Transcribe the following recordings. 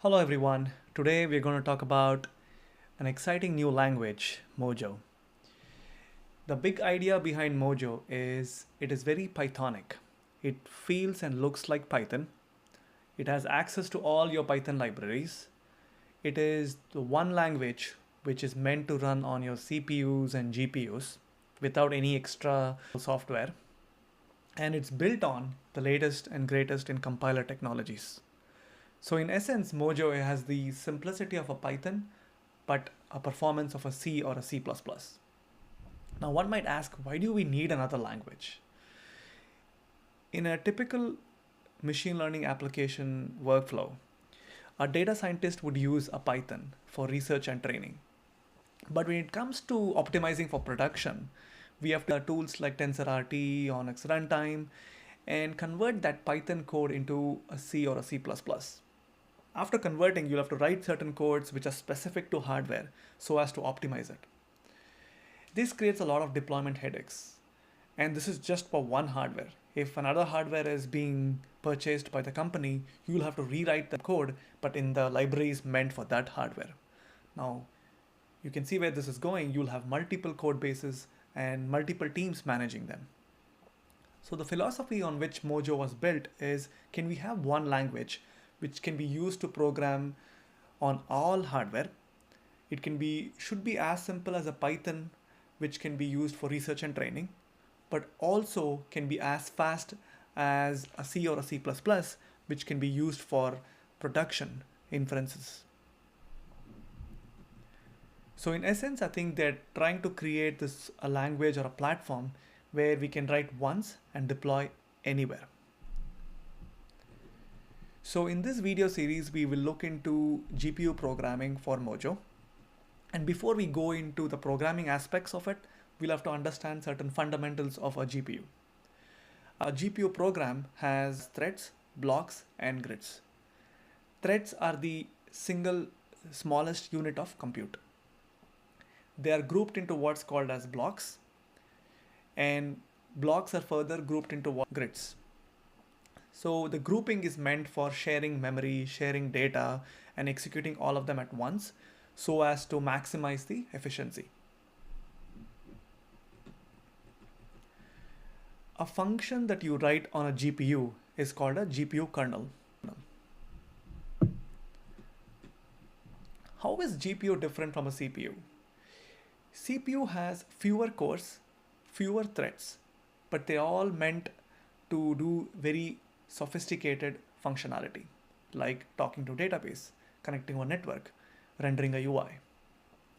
Hello everyone. Today we're going to talk about an exciting new language, Mojo. The big idea behind Mojo is it is very Pythonic. It feels and looks like Python. It has access to all your Python libraries. It is the one language which is meant to run on your CPUs and GPUs without any extra software. And it's built on the latest and greatest in compiler technologies. So in essence, Mojo has the simplicity of a Python, but a performance of a C or a C++. Now one might ask, why do we need another language? In a typical machine learning application workflow, a data scientist would use a Python for research and training. But when it comes to optimizing for production, we have tools like TensorRT, Onyx Runtime, and convert that Python code into a C or a C++. After converting, you'll have to write certain codes which are specific to hardware so as to optimize it. This creates a lot of deployment headaches. And this is just for one hardware. If another hardware is being purchased by the company, you'll have to rewrite the code, but in the libraries meant for that hardware. Now, you can see where this is going. You'll have multiple code bases and multiple teams managing them. So the philosophy on which Mojo was built is, can we have one language which can be used to program on all hardware? It should be as simple as a Python, which can be used for research and training, but also can be as fast as a C or a C++, which can be used for production inferences. So in essence, I think they're trying to create a language or a platform where we can write once and deploy anywhere. So in this video series, we will look into GPU programming for Mojo. And before we go into the programming aspects of it, we'll have to understand certain fundamentals of a GPU. A GPU program has threads, blocks, and grids. Threads are the single smallest unit of compute. They are grouped into what's called as blocks, and blocks are further grouped into grids. So the grouping is meant for sharing memory, sharing data, and executing all of them at once so as to maximize the efficiency. A function that you write on a GPU is called a GPU kernel. How is GPU different from a CPU? CPU has fewer cores, fewer threads, but they're all meant to do very sophisticated functionality, like talking to database, connecting to a network, rendering a UI.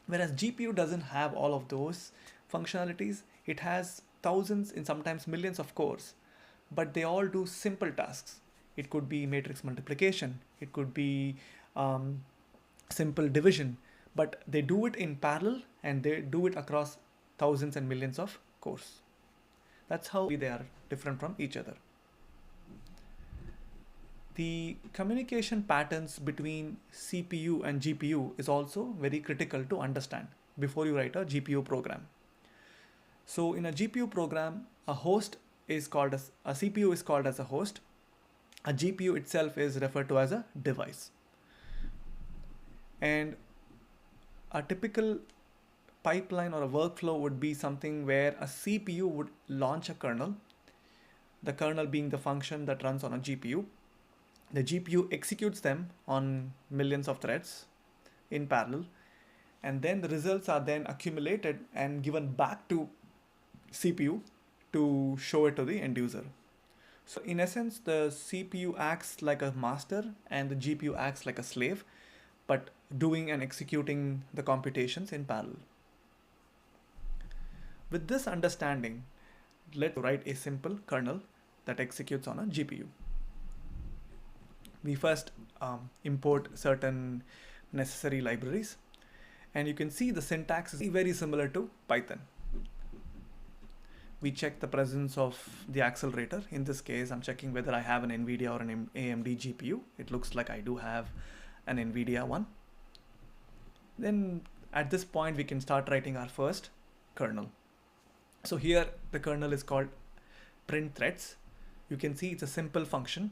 Whereas GPU doesn't have all of those functionalities. It has thousands and sometimes millions of cores, but they all do simple tasks. It could be matrix multiplication, it could be simple division, but they do it in parallel and they do it across thousands and millions of cores. That's how they are different from each other. The communication patterns between CPU and GPU is also very critical to understand before you write a GPU program. So in a GPU program, a CPU is called as a host. A GPU itself is referred to as a device. And a typical pipeline or a workflow would be something where a CPU would launch a kernel, the kernel being the function that runs on a GPU. The GPU executes them on millions of threads in parallel, and then the results are then accumulated and given back to CPU to show it to the end user. So in essence, the CPU acts like a master and the GPU acts like a slave, but doing and executing the computations in parallel. With this understanding, let's write a simple kernel that executes on a GPU. We first import certain necessary libraries, and you can see the syntax is very similar to Python. We check the presence of the accelerator. In this case, I'm checking whether I have an NVIDIA or an AMD GPU. It looks like I do have an NVIDIA one. Then at this point, we can start writing our first kernel. So here the kernel is called print threads. You can see it's a simple function.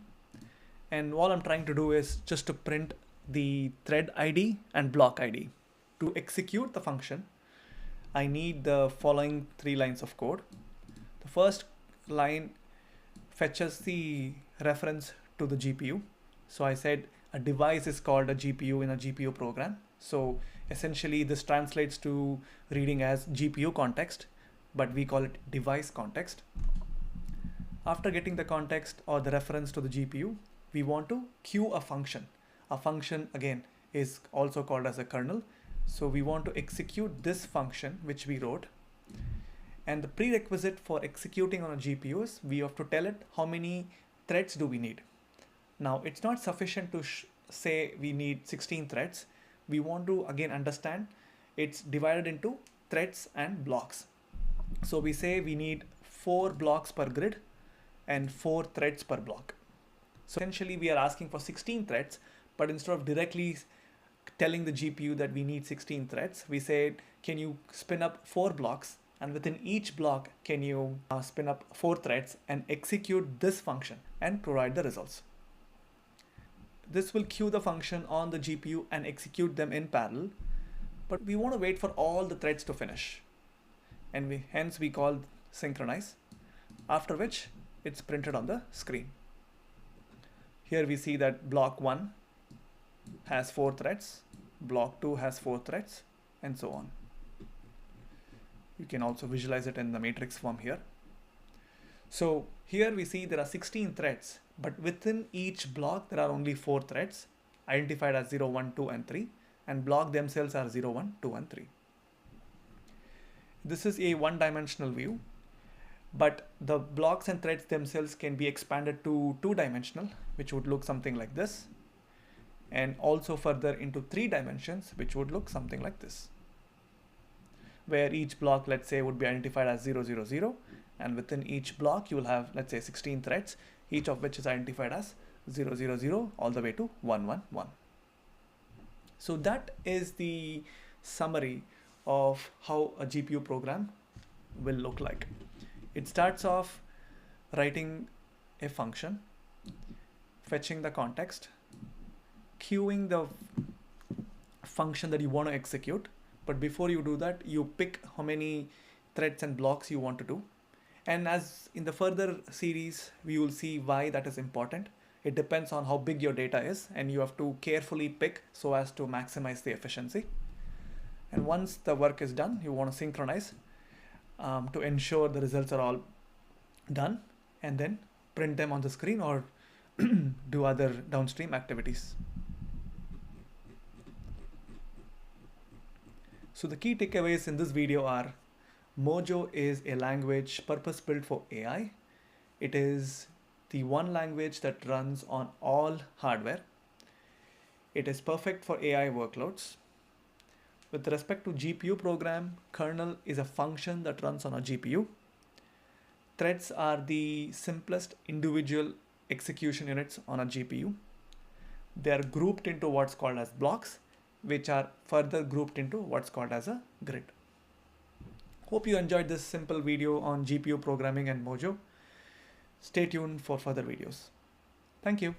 And all I'm trying to do is just to print the thread ID and block ID. To execute the function, I need the following 3 lines of code. The first line fetches the reference to the GPU. So I said a device is called a GPU in a GPU program. So essentially this translates to reading as GPU context, but we call it device context. After getting the context or the reference to the GPU, we want to queue a function. A function again is also called as a kernel. So we want to execute this function which we wrote. And the prerequisite for executing on a GPU is we have to tell it how many threads do we need. Now it's not sufficient to say we need 16 threads. We want to again understand it's divided into threads and blocks. So we say we need 4 blocks per grid and 4 threads per block. So essentially we are asking for 16 threads, but instead of directly telling the GPU that we need 16 threads, we said, can you spin up 4 blocks, and within each block, can you spin up 4 threads and execute this function and provide the results. This will queue the function on the GPU and execute them in parallel, but we want to wait for all the threads to finish. And hence we call synchronize, after which it's printed on the screen. Here we see that block 1 has 4 threads, block 2 has 4 threads, and so on. You can also visualize it in the matrix form here. So here we see there are 16 threads, but within each block there are only 4 threads identified as 0, 1, 2, and 3, and block themselves are 0, 1, 2, and 3. This is a one-dimensional view, but the blocks and threads themselves can be expanded to 2-dimensional, which would look something like this, and also further into 3 dimensions, which would look something like this, where each block, let's say, would be identified as 0, 0, 0, and within each block you will have, let's say, 16 threads, each of which is identified as 0, 0, 0 all the way to 1, 1, 1. So that is the summary of how a GPU program will look like. It starts off writing a function, fetching the context, queuing the function that you want to execute. But before you do that, you pick how many threads and blocks you want to do. And as in the further series, we will see why that is important. It depends on how big your data is, and you have to carefully pick so as to maximize the efficiency. And once the work is done, you want to synchronize to ensure the results are all done, and then print them on the screen or do other downstream activities. So the key takeaways in this video are: Mojo is a language purpose-built for AI. It is the one language that runs on all hardware. It is perfect for AI workloads. With respect to GPU program, kernel is a function that runs on a GPU. Threads are the simplest individual execution units on a GPU. They are grouped into what's called as blocks, which are further grouped into what's called as a grid. Hope you enjoyed this simple video on GPU programming and Mojo. Stay tuned for further videos. Thank you.